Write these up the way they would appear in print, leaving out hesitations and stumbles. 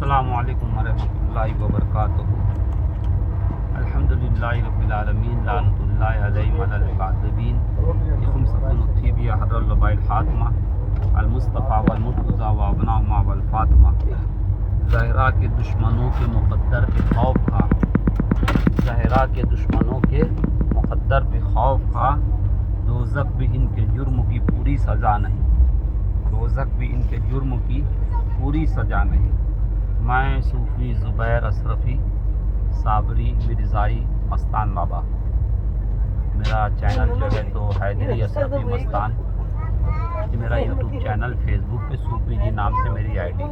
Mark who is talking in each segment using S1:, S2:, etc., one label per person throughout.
S1: अस्सलामु अलैकुम वरहमतुल्लाहि वबरकातुहू। अल्हम्दुलिल्लाहि रब्बिल आलमीन, लानतुल्लाहि अलैहि वअलल काज़िबीन, यखुमसतुन उत्तीबिया हर्रल लबाइल हातिमा अल मुस्तफ़ा वल मुर्तज़ा व अबनाहुमा वल फातिमा। ज़हरा के दुश्मनों के मुक़द्दर पे खौफ खा, ज़हरा के दुश्मनों के मुक़द्दर पे खौफ खा, दोज़ख भी इनके जुर्म की पूरी सज़ा नहीं, दोज़ख भी इनके जुर्म की पूरी सज़ा नहीं। मैं सूफ़ी ज़ुबैर अशरफ़ी साबरी मिर्ज़ाई मस्तान बाबा। मेरा चैनल जो है तो हैदरी अशरफ़ी मस्तान, ये मेरा यूट्यूब चैनल, फेसबुक पे सूफ़ी जी नाम से मेरी आईडी।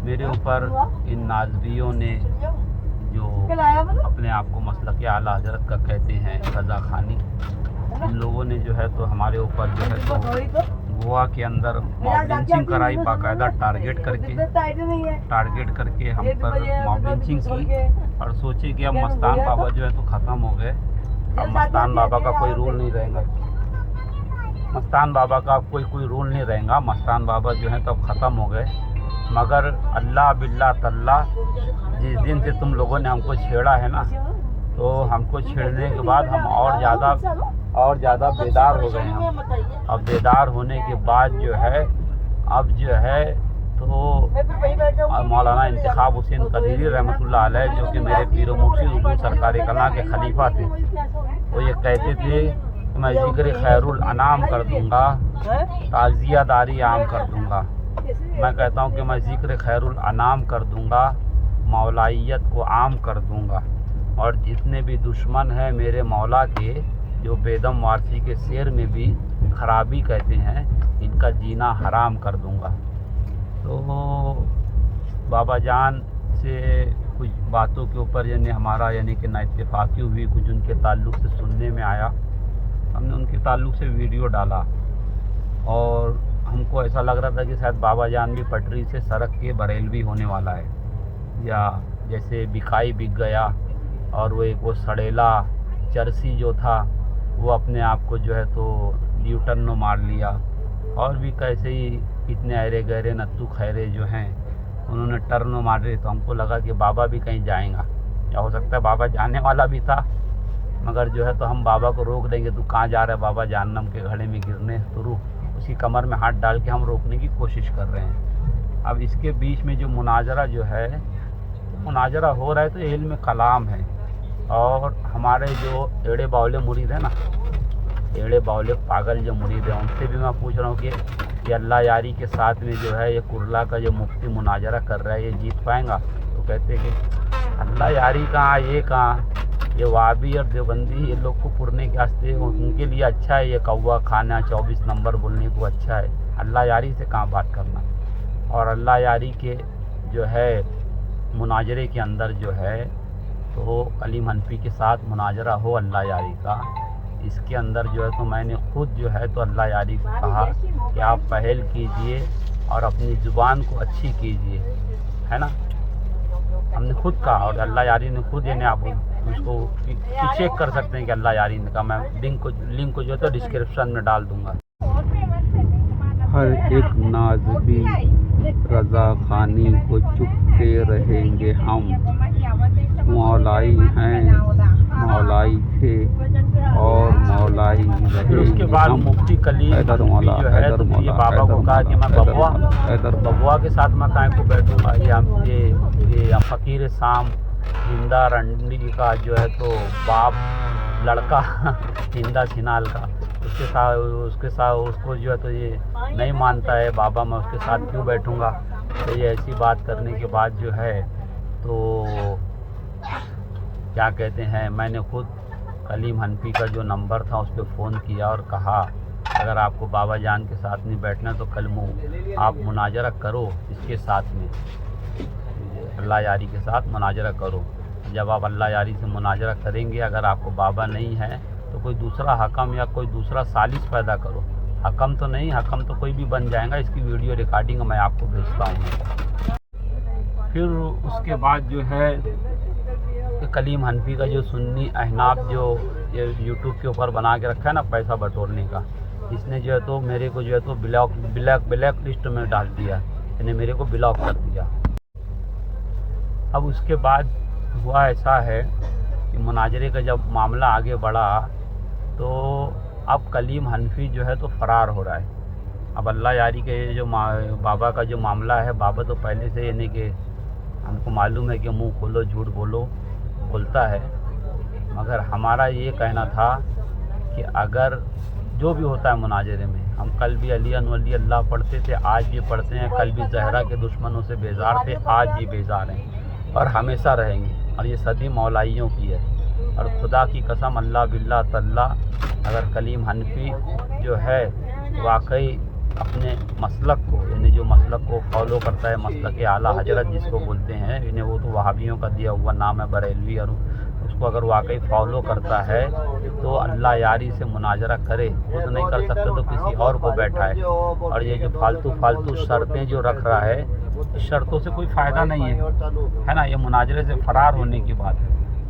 S1: मेरे ऊपर इन नाज़ियों ने जो अपने आप को मसलक आला हज़रत का कहते हैं रज़ा खानी, इन लोगों ने जो है तो हमारे ऊपर जो है तो गोवा के अंदर मॉब लिंचिंग कराई, बाकायदा टारगेट करके हम पर मॉब लिंचिंग की और सोचे कि अब मस्तान बाबा जो है तो ख़त्म हो गए, अब मस्तान बाबा का कोई रूल नहीं रहेगा, मस्तान बाबा का अब कोई रूल नहीं रहेगा, मस्तान बाबा जो है तो अब ख़त्म हो गए। मगर अल्लाह बिल्ला तल्ला, जिस दिन से तुम लोगों ने हमको छेड़ा है ना, तो हमको छेड़ने के बाद हम और ज़्यादा बेदार हो गए हैं। अब बेदार होने के बाद जो है अब जो है तो मौलाना इंतखाब हुसैन कदीरी रहमतुल्लाह अलैह, जो कि मेरे पीर व मुर्शिद हुजूर सरकार कला के खलीफा थे, वो ये कहते थे कि मैं ज़िक्र खैरुल अनाम कर दूँगा, ताज़ियादारी आम कर दूँगा। मैं कहता हूँ कि मैं ज़िक्र खैरुल अनाम कर दूँगा, मौलाइयत को आम कर दूँगा, और जितने भी दुश्मन हैं मेरे मौला के, जो बेदम वारसी के शेर में भी खराबी कहते हैं, इनका जीना हराम कर दूँगा। तो बाबा जान से कुछ बातों के ऊपर हमारा कि ना इत्तेफाकी हुई, कुछ उनके ताल्लुक़ से सुनने में आया, हमने उनके ताल्लुक़ से वीडियो डाला और हमको ऐसा लग रहा था कि शायद बाबा जान भी पटरी से सड़क के बरेलवी होने वाला है, या जैसे बिकाई बिक गया और वो सड़ेला चरसी जो था वो अपने आप को जो है तो न्यूटन मार लिया, और भी कैसे ही इतने अरे गहरे नत्तू खैरे जो हैं उन्होंने टर्न मार रहे। तो हमको लगा कि बाबा भी कहीं जाएगा, या हो सकता है बाबा जाने वाला भी था, मगर जो है तो हम बाबा को रोक देंगे, तू कहाँ जा रहा है बाबा जहन्नम के घड़े में गिरने, तो रुक। उसकी कमर में हाथ डाल के हम रोकने की कोशिश कर रहे हैं। अब इसके बीच में जो मुनाजरा जो है, मुनाजरा हो रहा है तो ये इल्म कलाम है, और हमारे जो एड़े बावले मुरीद हैं ना, एड़े बावले पागल जो मुरीद हैं, उनसे भी मैं पूछ रहा हूँ कि अल्लाह यारी के साथ में जो है ये कुरला का जो मुफ्ती मुनाजरा कर रहा है, ये जीत पाएगा? तो कहते हैं कि अल्लाह यारी कहाँ, ये कहाँ, ये वाबी और देवबंदी ये लोग को पुरने के वास्ते उनके लिए अच्छा है, ये कौवा खाना 24 नंबर बोलने को अच्छा है, अल्लाह यारी से कहाँ बात करना। और अल्लाह यारी के जो है मुनाजरे के अंदर जो है तो कलीम हनफी के साथ मुनाजरा हो अल्लाह यारी का, इसके अंदर जो है तो मैंने खुद जो है तो अल्लाह यारी को कहा कि आप पहल कीजिए और अपनी ज़ुबान को अच्छी कीजिए, है ना, हमने खुद कहा, और अल्लाह यारी ने खुद आप उसको चेक कर सकते हैं कि अल्लाह यारी ने कहा। मैं लिंक को जो है तो डिस्क्रिप्शन में डाल दूँगा। हर एक नाज़बी रज़ा खानी को चुपते रहेंगे हम, मौलाई हैं, मौलाई थे और मौलाई रहेंगे। उसके बाद मुफ्ती कलीम जो है तो ये बाबा को कहा कि मैं बबुआ के साथ मैं काहे को बैठूँगा, ये फ़कीर शाम हिंदा रंडी का जो है तो बाप लड़का हिंदा छिनाल का, उसके साथ उसको जो है तो ये नहीं मानता है बाबा, मैं उसके साथ क्यों बैठूँगा। तो ये ऐसी बात करने के बाद जो है तो क्या कहते हैं, मैंने खुद कलीम हनफी का जो नंबर था उस पर फ़ोन किया और कहा अगर आपको बाबा जान के साथ नहीं बैठना तो कल आप मुनाजरा करो, इसके साथ में अल्लाह यारी के साथ मुनाजरा करो। जब आप अल्लाह यारी से मुनाजरा करेंगे, अगर आपको बाबा नहीं है तो कोई दूसरा हकम या कोई दूसरा सालिस पैदा करो, हकम तो नहीं, हकम तो कोई भी बन जाएगा। इसकी वीडियो रिकॉर्डिंग मैं आपको भेजता हूँ। फिर उसके बाद जो है कलीम हनफी का जो सुन्नी अहनाफ जो ये यूट्यूब के ऊपर बना के रखा है ना पैसा बटोरने का, इसने जो है तो मेरे को जो है तो ब्लैक लिस्ट में डाल दिया इन्हें मेरे को ब्लॉक कर दिया। अब उसके बाद हुआ ऐसा है कि मुनाजरे का जब मामला आगे बढ़ा तो अब कलीम हनफी जो है तो फ़रार हो रहा है। अब अल्लाह यारी के जो बाबा का जो मामला है, बाबा तो पहले से यानी कि हमको मालूम है कि मुंह खोलो झूठ बोलो बोलता है, मगर हमारा ये कहना था कि अगर जो भी होता है मुनाजरे में, हम कल भी अली वली अल्लाह पढ़ते थे, आज भी पढ़ते हैं, कल भी जहरा के दुश्मनों से बेजार थे, आज भी बेजार हैं और हमेशा रहेंगे, और ये सदी मौलाइयों की है। और खुदा की कसम अल्लाह बिल्ला तल्ला, अगर कलीम हनफी जो है वाकई अपने मसलक को, यानी जो मसलक को फॉलो करता है, मसलक आला हजरत जिसको बोलते हैं, इन्हें वो तो वहाबियों का दिया हुआ नाम है बरेलवी, और उसको अगर वाकई फॉलो करता है तो अल्लाह यारी से मुनाजरा करे। खुद नहीं कर सकता तो किसी और को बैठाए। और ये जो फालतू शर्तें जो रख रहा है, इस शर्तों से कोई फ़ायदा नहीं है ना। ये मुनाजरे से फ़रार होने की बात है।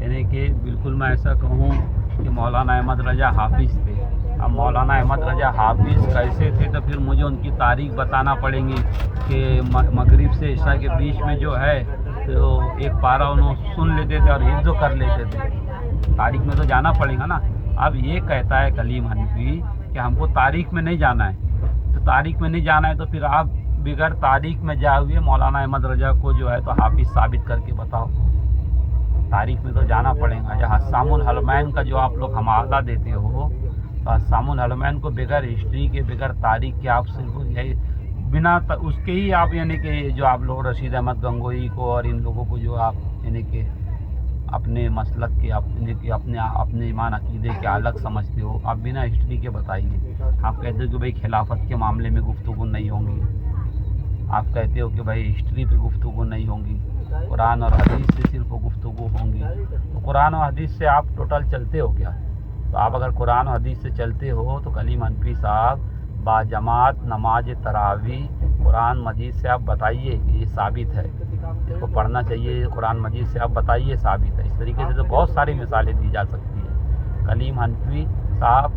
S1: यानी कि बिल्कुल मैं ऐसा कहूँ कि मौलाना अहमद रजा हाफिज़ थे। अब मौलाना अहमद रजा हाफिज़ कैसे थे तो फिर मुझे उनकी तारीख बताना पड़ेंगी कि मगरिब से इशा के बीच में जो है तो एक पारा उन्होंने सुन लेते थे और हिफ्ज़ कर लेते थे। तारीख में तो जाना पड़ेगा ना। अब ये कहता है कलीम हनफी कि हमको तारीख में नहीं जाना है, तो तारीख में नहीं जाना है तो फिर आप बिगैर तारीख में जाए हुए मौलाना अहमद रजा को जो है तो हाफिज़ साबित करके बताओ। तारीख में तो जाना पड़ेगा। या हस्सामुल हलमैन का जो आप लोग हवाला देते हो, तो हस्सामुल हलमैन को बगैर हिस्ट्री के, बगैर तारीख के आप सिर्फ यही बिना उसके ही आप यानी कि जो आप लोग रशीद अहमद गंगोई को और इन लोगों को जो आप यानी कि अपने मसलक के अपने ईमान अकीदे के अलग समझते हो, आप बिना हिस्ट्री के बताइए। आप कहते हो कि भाई खिलाफत के मामले में गुफ्तगू नहीं होंगी, आप कहते हो कि भाई हिस्ट्री पे गुफ्तगू नहीं होंगी, कुरान और हदीस से सिर्फ गुफ्तगू होंगी। तो कुरान और हदीस से आप टोटल चलते हो क्या? तो आप अगर कुरान और हदीस से चलते हो तो कलीम हनफी साहब बाजमात नमाज तरावी कुरान मजीद से आप बताइए कि ये साबित है, इसको पढ़ना चाहिए, कुरान मजीद से आप बताइए साबित है। इस तरीके से तो बहुत सारी मिसालें दी जा सकती है। कलीम हनफी साहब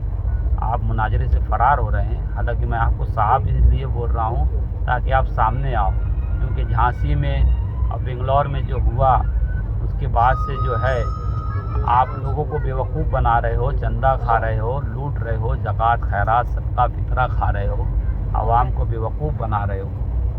S1: आप मुनाजरे से फ़रार हो रहे हैं। हालांकि मैं आपको साहब इसलिए बोल रहा हूँ ताकि आप सामने आओ, क्योंकि झांसी में और बेंगलोर में जो हुआ उसके बाद से जो है आप लोगों को बेवकूफ़ बना रहे हो, चंदा खा रहे हो, लूट रहे हो, ज़कात खैरात सदका फितरा खा रहे हो, आवाम को बेवकूफ़ बना रहे हो।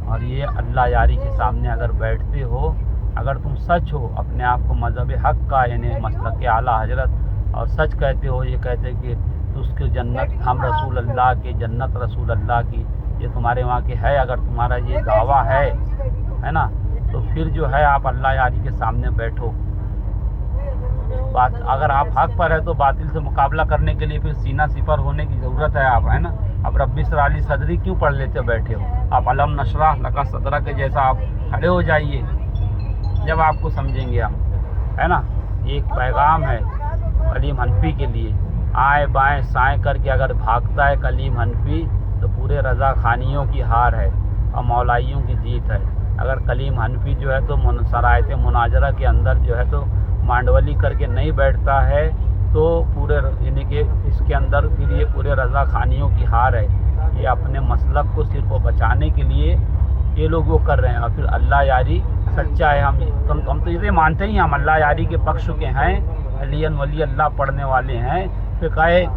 S1: और ये अल्लाह यारी के सामने अगर बैठते हो, अगर तुम सच हो अपने आप को मज़हब हक़ का यानी मसलक आला हजरत और सच कहते हो, ये कहते कि तो उसके जन्नत हम रसूल अल्लाह के, जन्नत रसूल अल्लाह की ये तुम्हारे वहाँ के है, अगर तुम्हारा ये दावा है ना, तो फिर जो है आप अल्लाह यारी के सामने बैठो। बात अगर आप हक पर है तो बातिल से मुकाबला करने के लिए फिर सीना सिपर होने की ज़रूरत है आप, है ना। अब रब्बी इस्रा अली सदरी क्यों पढ़ लेते बैठे हो? आप अलम नशरा लका सदरा के जैसा आप खड़े हो जाइए, जब आपको समझेंगे हम, है ना। एक पैगाम है कलीम हनफी के लिए, आए बाएं साएं करके अगर भागता है कलीम हनफी तो पूरे रज़ा खानियों की हार है और मौलाइयों की जीत है। अगर कलीम हनफी जो है तो शरायत मुनाजरा के अंदर जो है तो मांडवली करके नहीं बैठता है तो पूरे यानी कि इसके अंदर फिर ये पूरे रज़ा खानियों की हार है। ये अपने मसलक को सिर्फ बचाने के लिए ये लोग वो कर रहे हैं। और फिर अल्लाह यारी सच्चा है, हम तो इसे मानते ही, हम अल्लाह यारी के पक्ष के हैं, अलियन वली अल्लाह पढ़ने वाले हैं। फिर कहे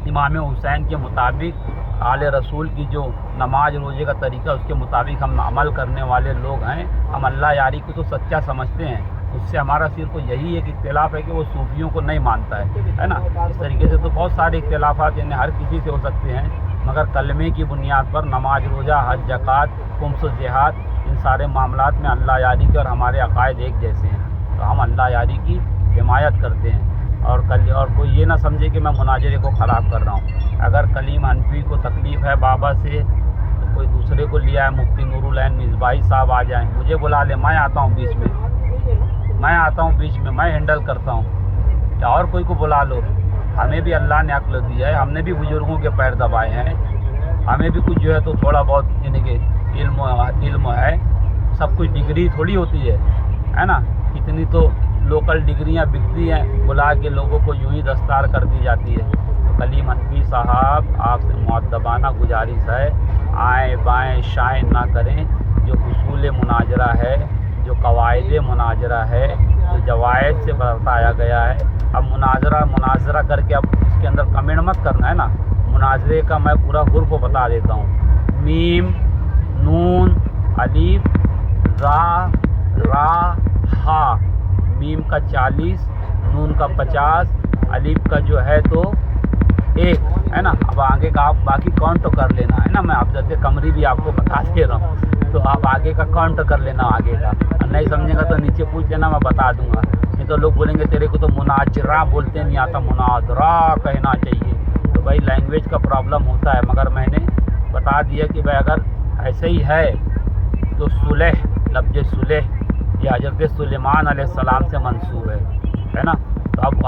S1: इमाम हुसैन के मुताबिक आले रसूल की जो नमाज रोज़े का तरीका उसके मुताबिक हम अमल करने वाले लोग हैं। हम अल्लाह यारी को तो सच्चा समझते हैं। उससे हमारा सिर्फ यही एक इख्तिलाफ़ है कि वो सूफियों को नहीं मानता है ना। इस तरीके से तो बहुत सारे इख्तिलाफ़ात यानी हर किसी से हो सकते हैं, मगर कलमे की बुनियाद पर नमाज रोज़ा हज ज़कात खुम्स जिहाद इन सारे मामलात में अल्लाह यारी के और हमारे अकायद एक जैसे हैं। तो हम अल्लाह यारी की हिमायत करते हैं। और कोई ये ना समझे कि मैं मुनाजरे को ख़राब कर रहा हूँ। अगर कलीम हनफी को तकलीफ़ है बाबा से तो कोई दूसरे को लिया है, मुफ्ती नूरुल ऐन मिसबाही साहब आ जाएँ, मुझे बुला ले, मैं आता हूँ बीच में, मैं हैंडल करता हूँ। या और कोई को बुला लो, हमें भी अल्लाह ने अक्ल दिया है, हमने भी बुजुर्गों के पैर दबाए हैं, हमें भी कुछ जो है तो थोड़ा बहुत यानी कि इल्म है। सब कुछ डिग्री थोड़ी होती है ना। कितनी तो लोकल डिग्रियां बिकती हैं, बुला के लोगों को यूं ही दस्तार कर दी जाती है। तो कलीम हनफी साहब आपसे मुअद्दबाना गुजारिश है, आएँ बाएँ शाएँ ना करें, जो उसूल मुनाजरा है, जो कवायद मुनाजरा है, जो जवायद से बताया गया है। अब मुनाजरा करके अब इसके अंदर कमेंट मत करना है ना। मुनाजरे का मैं पूरा हुर्फ बता देता हूँ। मीम, नून, अलीफ, रा, हा। मीम का 40, नून का 50, अलीफ का जो है तो 1 है ना। अब आगे का आप बाकी काउंट तो कर लेना है ना। मैं आप जैसे कमरी भी आपको बता दे रहा हूँ, तो आप आगे का काउंट कर लेना आगे का। और नहीं समझेगा तो नीचे पूछ लेना, मैं बता दूंगा। नहीं तो लोग बोलेंगे तेरे को तो मुनाजरा बोलते नहीं आता, मुनाजरा कहना चाहिए। तो भाई लैंग्वेज का प्रॉब्लम होता है, मगर मैंने बता दिया कि भाई अगर ऐसे ही है तो सुलह, लफ्ज़ सुलह ये हज़रत सुलेमान अलैहिस्सलाम से मंसूब है ना। तो अब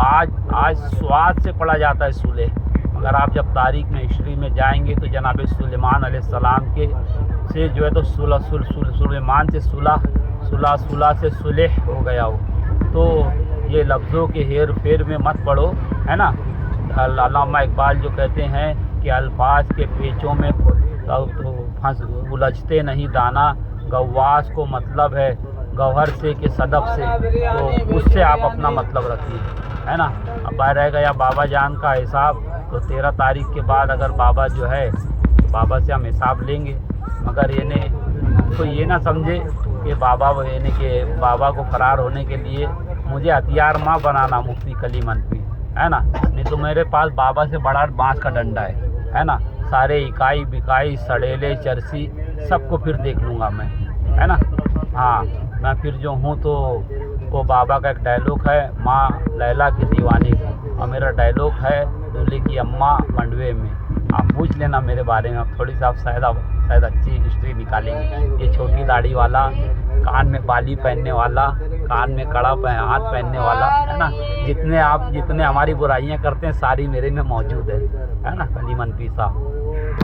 S1: आज स्वाद से पढ़ा जाता है सुलह, मगर आप जब तारीख़ में हिस्ट्री में जाएंगे तो जनाब सुलेमान अलैहिस्सलाम के से जो है तो सुलेमान से सुलह से सुलह हो गया हो। तो ये लफ्ज़ों के हेर फेर में मत पढ़ो, है ना। अल्लामा इकबाल जो कहते हैं कि अल्फाज के पेचों में तो फंस उलझते नहीं दाना, गवास को मतलब है गौहर से कि सदफ से, तो उससे आप अपना मतलब रखिए, है ना। अब रह गया बाबा जान का हिसाब, तो 13 तारीख के बाद अगर बाबा जो है बाबा से हम हिसाब लेंगे, मगर तो ये ना समझे कि बाबा को फरार होने के लिए मुझे हथियार माँ बनाना मुफ्ती कली मनफी, है ना। नहीं तो मेरे पास बाबा से बड़ा बांस का डंडा है ना। सारे इकाई बिकाई सड़ेले चरसी सबको फिर देख लूँगा मैं, है ना। हाँ, मैं फिर जो हूँ तो वो बाबा का एक डायलॉग है, माँ लैला की दीवानी, और मेरा डायलॉग है दूल्हे की अम्मा मंडवे में। आप पूछ लेना मेरे बारे में, आप थोड़ी सी आप शायद अच्छी हिस्ट्री निकालेंगे। ये छोटी दाढ़ी वाला, कान में बाली पहनने वाला, कान में कड़ा हाथ पहनने वाला, है ना। जितने हमारी बुराइयां करते हैं सारी मेरे में मौजूद है ना। कली मनफी साहब।